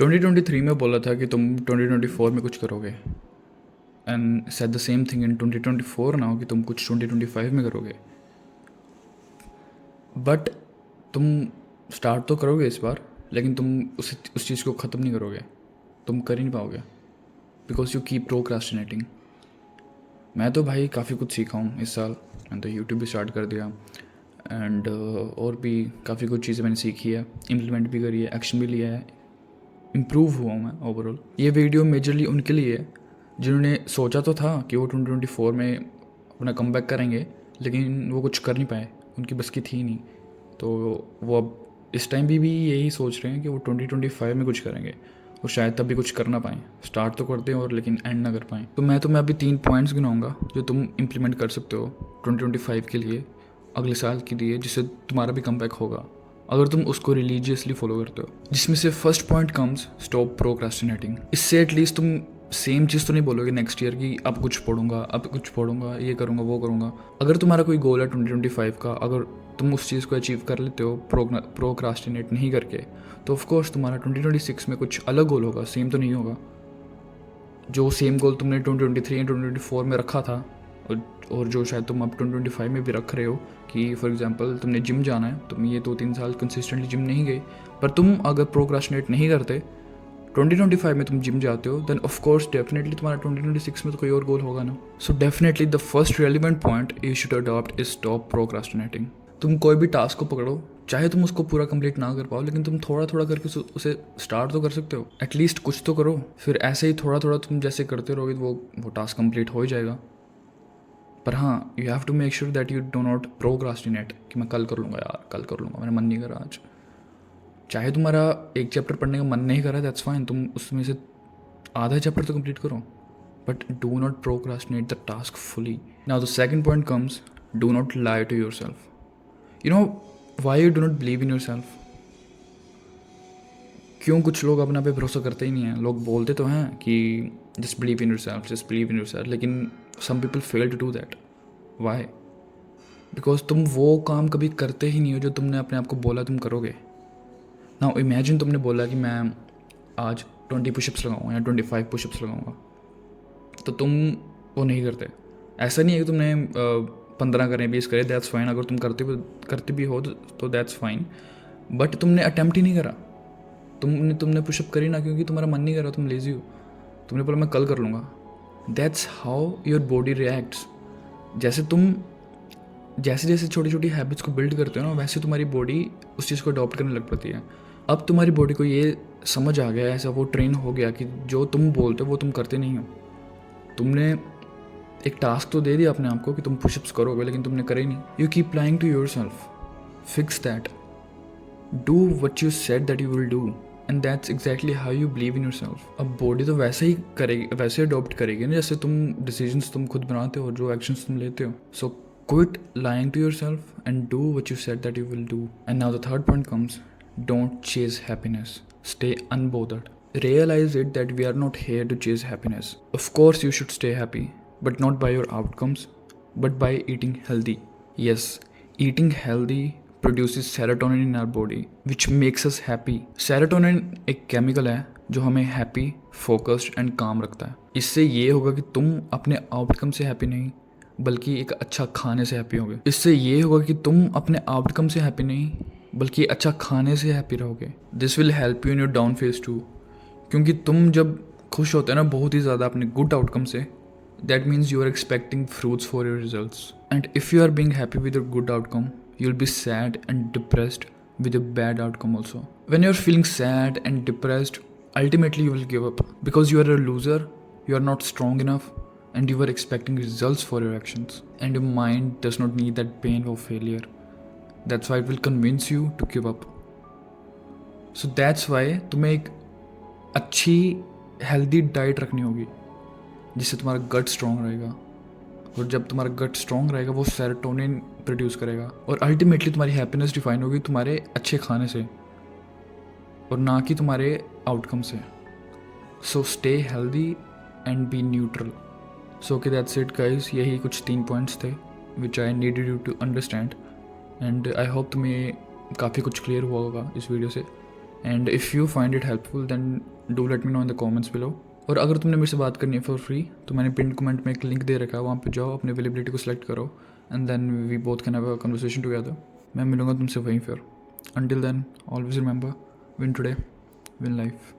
2023 में बोला था कि तुम 2024 में कुछ करोगे and said the same thing in 2024 now कि तुम कुछ 2025 में करोगे। बट तुम स्टार्ट तो करोगे इस बार, लेकिन तुम उस चीज़ को ख़त्म नहीं करोगे, तुम कर ही नहीं पाओगे बिकॉज यू कीप प्रोक्रास्टिनेटिंग। मैं तो भाई काफ़ी कुछ सीखा हूँ इस साल। मैंने तो यूट्यूब भी स्टार्ट कर दिया एंड और भी काफ़ी कुछ चीज़ें मैंने सीखी है, इम्प्लीमेंट भी करी है, एक्शन भी लिया है, इम्प्रूव हुआ हूँ मैं ओवरऑल। ये वीडियो मेजरली उनके लिए है जिन्होंने सोचा तो था कि वो 2024 में अपना कमबैक करेंगे, लेकिन वो कुछ कर नहीं पाए, उनकी बस की थी नहीं। तो वो अब इस टाइम भी यही सोच रहे हैं कि वो 2025 में कुछ करेंगे और शायद तब भी कुछ कर ना पाएँ, स्टार्ट तो करते हैं और लेकिन एंड ना कर पाएँ। तो मैं तुम्हें अभी 3 पॉइंट्स गिनाऊंगा जो तुम इम्प्लीमेंट कर सकते हो 2025 के लिए, अगले साल के लिए, जिससे तुम्हारा भी कमबैक होगा अगर तुम उसको रिलीजियसली फॉलो करते हो। जिसमें से first point comes stop procrastinating. इससे एटलीस्ट तुम सेम चीज़ तो नहीं बोलोगे नेक्स्ट ईयर की अब कुछ पढ़ूंगा, अब कुछ पढ़ूंगा, ये करूंगा, वो करूंगा। अगर तुम्हारा कोई गोल है 2025 का, अगर तुम उस चीज़ को अचीव कर लेते हो प्रोक्रास्टिनेट नहीं करके, तो ऑफकोर्स तुम्हारा 2026 में कुछ अलग गोल होगा, सेम तो नहीं होगा। जो सेम गोल तुमने 2023 या 2024 में रखा था और जो शायद तुम अब 2025 में भी रख रहे हो कि फॉर एग्जांपल तुमने जिम जाना है, तुम ये 2-3 साल कंसिस्टेंटली जिम नहीं गए, पर तुम अगर प्रोक्रास्टिनेट नहीं करते 2025 में तुम जिम जाते हो, देन ऑफ कोर्स डेफिनेटली तुम्हारा 2026 में तो कोई और गोल होगा ना। So definitely the first relevant point you should adopt is stop procrastinating. तुम कोई भी टास्क को पकड़ो, चाहे तुम उसको पूरा कंप्लीट ना कर पाओ, लेकिन तुम थोड़ा थोड़ा करके उसे स्टार्ट तो कर सकते हो, एटलीस्ट कुछ तो करो। फिर ऐसे ही थोड़ा थोड़ा तुम जैसे करते रहोगे वो टास्क कंप्लीट हो ही जाएगा। पर हाँ, you have to make sure that you do not procrastinate कि मैं कल कर लूँगा यार, कल कर लूँगा, मेरा मन नहीं करा आज। चाहे तुम्हारा एक चैप्टर पढ़ने का मन नहीं करा, दैट्स फाइन, तुम उसमें से आधा चैप्टर तो कंप्लीट करो, but do not procrastinate the task fully. Now the second point comes do not lie to yourself. You know why you do not believe in yourself. क्यों कुछ लोग अपना पे भरोसा करते ही नहीं हैं। लोग बोलते तो हैं कि just believe in yourself, just believe in yourself, लेकिन some people fail to do that. Why? Because तुम वो काम कभी करते ही नहीं हो जो तुमने अपने आप को बोला तुम करोगे। नाउ इमेजिन तुमने बोला कि मैं आज 20 पुशअप्स लगाऊंगा या 25 पुशअप्स लगाऊंगा, तो तुम वो नहीं करते। ऐसा नहीं है कि तुमने 15 करें, 20 करें, दैट्स फाइन। अगर तुम करते भी हो तो दैट्स फाइन, बट तुमने अटैम्प्ट ही नहीं करा। तुमने पुशअप करी ना क्योंकि तुम्हारा मन नहीं कर रहा, तुम लेजी हो, तुमने बोला मैं कल कर लूँगा। That's how your body reacts. जैसे जैसे छोटी छोटी हैबिट्स को बिल्ड करते हो ना, वैसे तुम्हारी बॉडी उस चीज़ को अडॉप्ट करने लग पड़ती है। अब तुम्हारी बॉडी को ये समझ आ गया, ऐसा वो ट्रेन हो गया कि जो तुम बोलते हो वो तुम करते नहीं हो। तुमने एक टास्क तो दे दिया अपने आप को कि तुम पुशअप्स करोगे, लेकिन तुमने करे नहीं। You keep lying to yourself. Fix that, do what you said that you will do, and that's exactly how you believe in yourself. अब बॉडी तो वैसे ही करेगी, वैसे अडॉप्ट करेगी ना जैसे तुम डिसीजंस तुम खुद बनाते हो और जो एक्शंस तुम लेते हो। So quit lying to yourself and do what you said that you will do. And now the third point comes don't chase happiness, stay unbothered. Realize it that we are not here to chase happiness. Of course, you should stay happy, but not by your outcomes, but by eating healthy. Yes, eating healthy produces serotonin in our body, which makes us happy. Serotonin एक chemical है जो हमें happy, focused and काम रखता है। इससे ये होगा कि तुम अपने आउटकम से हैप्पी नहीं, बल्कि एक अच्छा खाने से हैप्पी होगे। इससे ये होगा कि तुम अपने आउटकम से हैप्पी नहीं, बल्कि अच्छा खाने से हैप्पी रहोगे। This will help you in your down phase two. क्योंकि तुम जब खुश होते हैं ना बहुत ही ज़्यादा अपने गुड आउटकम से, that means you are expecting fruits for your results. And if you are being happy with your good outcome, you will be sad and depressed with your bad outcome also. When you're feeling sad and depressed, ultimately you will give up because you are a loser, you are not strong enough, and you are expecting results for your actions. And your mind does not need that pain of failure. That's why it will convince you to give up. So that's why तुम्हें एक अच्छी healthy diet रखनी होगी जिससे तुम्हारा गट strong रहेगा, और जब तुम्हारा गट स्ट्रॉन्ग रहेगा वो सेरोटोनिन प्रोड्यूस करेगा, और अल्टीमेटली तुम्हारी हैप्पीनेस डिफाइन होगी तुम्हारे अच्छे खाने से और ना कि तुम्हारे आउटकम से। So stay healthy and be neutral. So okay, that's it guys. यही कुछ 3 पॉइंट्स थे which I needed you to understand, and I hope तुम्हें काफ़ी कुछ क्लियर हुआ होगा इस वीडियो से। And if you find it helpful then do let me know in the comments below. और अगर तुमने मेरे से बात करनी है फॉर फ्री तो मैंने पिन कमेंट में एक लिंक दे रखा है, वहाँ पे जाओ, अपनी अवेलेबिलिटी को सिलेक्ट करो and then we both can have a conversation together. मैं मिलूंगा तुमसे वहीं फिर। Until then always remember, win today win life.